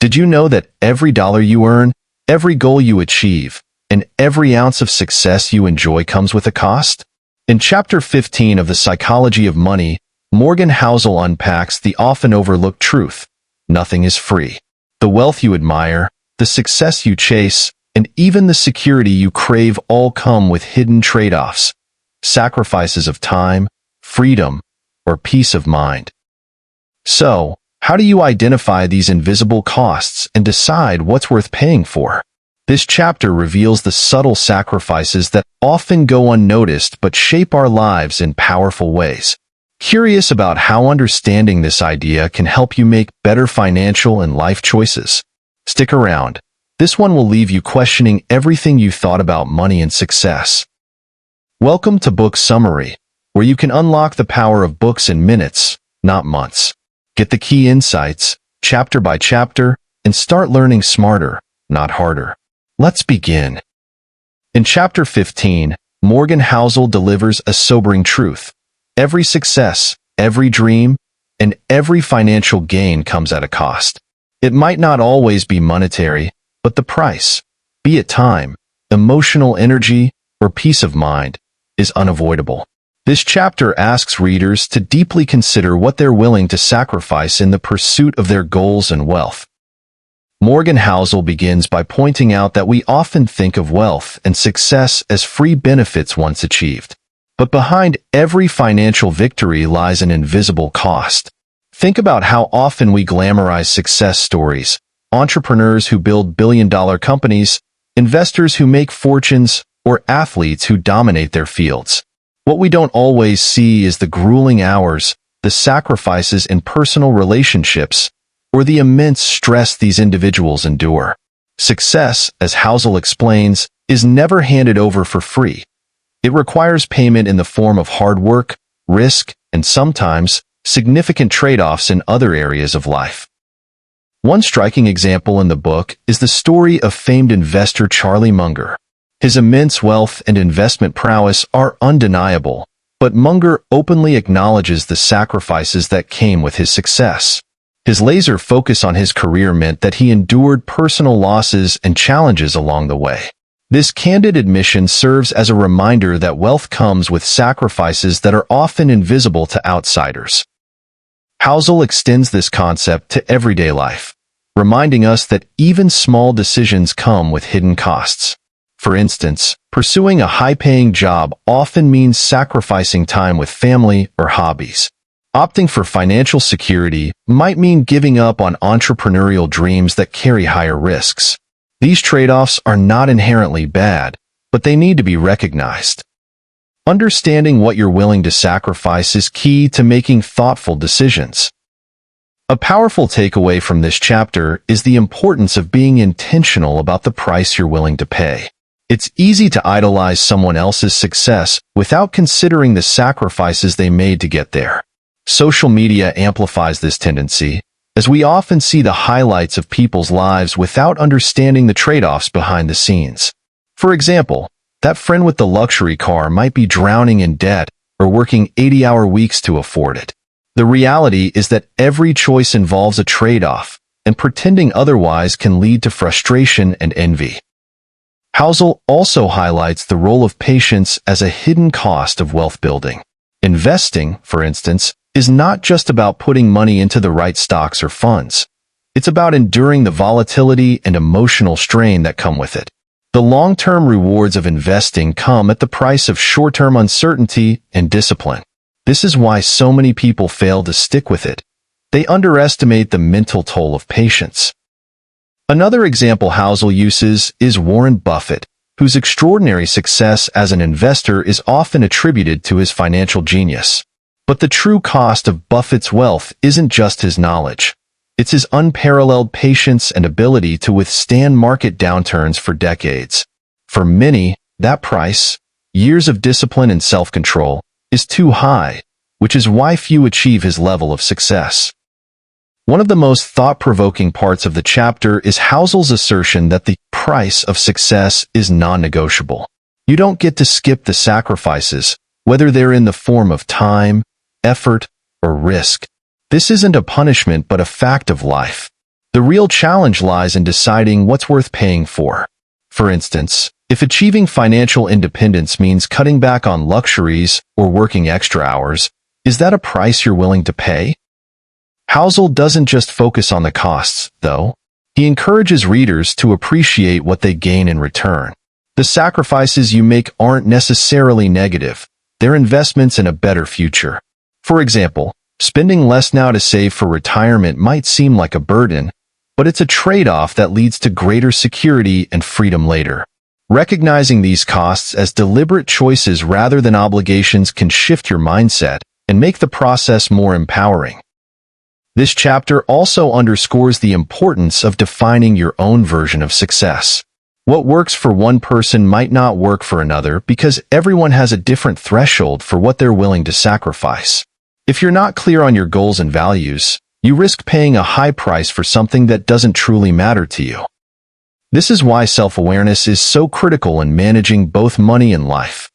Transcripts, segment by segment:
Did you know that every dollar you earn, every goal you achieve, and every ounce of success you enjoy comes with a cost? In Chapter 15 of The Psychology of Money, Morgan Housel unpacks the often overlooked truth. Nothing is free. The wealth you admire, the success you chase, and even the security you crave all come with hidden trade-offs, sacrifices of time, freedom, or peace of mind. So, how do you identify these invisible costs and decide what's worth paying for? This chapter reveals the subtle sacrifices that often go unnoticed but shape our lives in powerful ways. Curious about how understanding this idea can help you make better financial and life choices? Stick around. This one will leave you questioning everything you thought about money and success. Welcome to Book Summary, where you can unlock the power of books in minutes, not months. Get the key insights, chapter by chapter, and start learning smarter, not harder. Let's begin. In Chapter 15, Morgan Housel delivers a sobering truth. Every success, every dream, and every financial gain comes at a cost. It might not always be monetary, but the price, be it time, emotional energy, or peace of mind, is unavoidable. This chapter asks readers to deeply consider what they're willing to sacrifice in the pursuit of their goals and wealth. Morgan Housel begins by pointing out that we often think of wealth and success as free benefits once achieved. But behind every financial victory lies an invisible cost. Think about how often we glamorize success stories, entrepreneurs who build billion-dollar companies, investors who make fortunes, or athletes who dominate their fields. What we don't always see is the grueling hours, the sacrifices in personal relationships, or the immense stress these individuals endure. Success, as Housel explains, is never handed over for free. It requires payment in the form of hard work, risk, and sometimes significant trade-offs in other areas of life. One striking example in the book is the story of famed investor Charlie Munger. His immense wealth and investment prowess are undeniable, but Munger openly acknowledges the sacrifices that came with his success. His laser focus on his career meant that he endured personal losses and challenges along the way. This candid admission serves as a reminder that wealth comes with sacrifices that are often invisible to outsiders. Housel extends this concept to everyday life, reminding us that even small decisions come with hidden costs. For instance, pursuing a high-paying job often means sacrificing time with family or hobbies. Opting for financial security might mean giving up on entrepreneurial dreams that carry higher risks. These trade-offs are not inherently bad, but they need to be recognized. Understanding what you're willing to sacrifice is key to making thoughtful decisions. A powerful takeaway from this chapter is the importance of being intentional about the price you're willing to pay. It's easy to idolize someone else's success without considering the sacrifices they made to get there. Social media amplifies this tendency, as we often see the highlights of people's lives without understanding the trade-offs behind the scenes. For example, that friend with the luxury car might be drowning in debt or working 80-hour weeks to afford it. The reality is that every choice involves a trade-off, and pretending otherwise can lead to frustration and envy. Housel also highlights the role of patience as a hidden cost of wealth building. Investing, for instance, is not just about putting money into the right stocks or funds. It's about enduring the volatility and emotional strain that come with it. The long-term rewards of investing come at the price of short-term uncertainty and discipline. This is why so many people fail to stick with it. They underestimate the mental toll of patience. Another example Housel uses is Warren Buffett, whose extraordinary success as an investor is often attributed to his financial genius. But the true cost of Buffett's wealth isn't just his knowledge. It's his unparalleled patience and ability to withstand market downturns for decades. For many, that price, years of discipline and self-control, is too high, which is why few achieve his level of success. One of the most thought-provoking parts of the chapter is Housel's assertion that the price of success is non-negotiable. You don't get to skip the sacrifices, whether they're in the form of time, effort, or risk. This isn't a punishment but a fact of life. The real challenge lies in deciding what's worth paying for. For instance, if achieving financial independence means cutting back on luxuries or working extra hours, is that a price you're willing to pay? Housel doesn't just focus on the costs, though. He encourages readers to appreciate what they gain in return. The sacrifices you make aren't necessarily negative. They're investments in a better future. For example, spending less now to save for retirement might seem like a burden, but it's a trade-off that leads to greater security and freedom later. Recognizing these costs as deliberate choices rather than obligations can shift your mindset and make the process more empowering. This chapter also underscores the importance of defining your own version of success. What works for one person might not work for another because everyone has a different threshold for what they're willing to sacrifice. If you're not clear on your goals and values, you risk paying a high price for something that doesn't truly matter to you. This is why self-awareness is so critical in managing both money and life.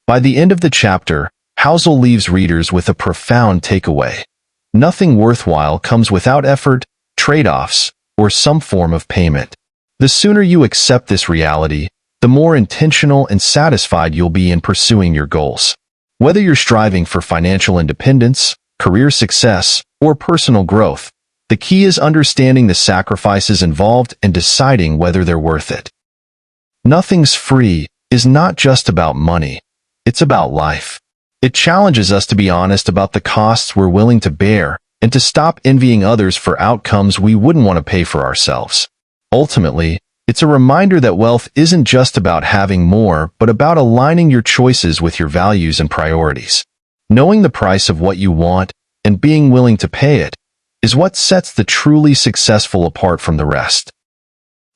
By the end of the chapter, Housel leaves readers with a profound takeaway. Nothing worthwhile comes without effort, trade-offs, or some form of payment. The sooner you accept this reality, the more intentional and satisfied you'll be in pursuing your goals. Whether you're striving for financial independence, career success, or personal growth, the key is understanding the sacrifices involved and deciding whether they're worth it. Nothing's free is not just about money. It's about life. It challenges us to be honest about the costs we're willing to bear and to stop envying others for outcomes we wouldn't want to pay for ourselves. Ultimately, it's a reminder that wealth isn't just about having more, but about aligning your choices with your values and priorities. Knowing the price of what you want and being willing to pay it is what sets the truly successful apart from the rest.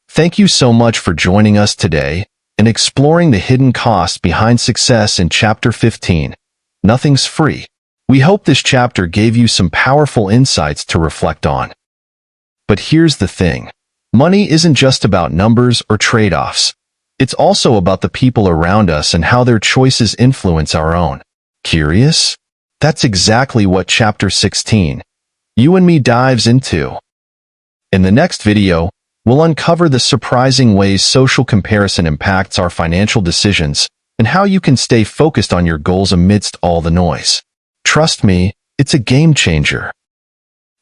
Thank you so much for joining us today and exploring the hidden costs behind success in Chapter 15. Nothing's free. We hope this chapter gave you some powerful insights to reflect on. But here's the thing. Money isn't just about numbers or trade-offs. It's also about the people around us and how their choices influence our own. Curious? That's exactly what Chapter 16, You and Me, dives into. In the next video, we'll uncover the surprising ways social comparison impacts our financial decisions and how you can stay focused on your goals amidst all the noise. Trust me, it's a game changer.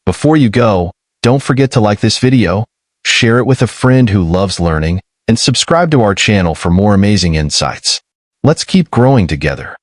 Before you go, don't forget to like this video, share it with a friend who loves learning, and subscribe to our channel for more amazing insights. Let's keep growing together.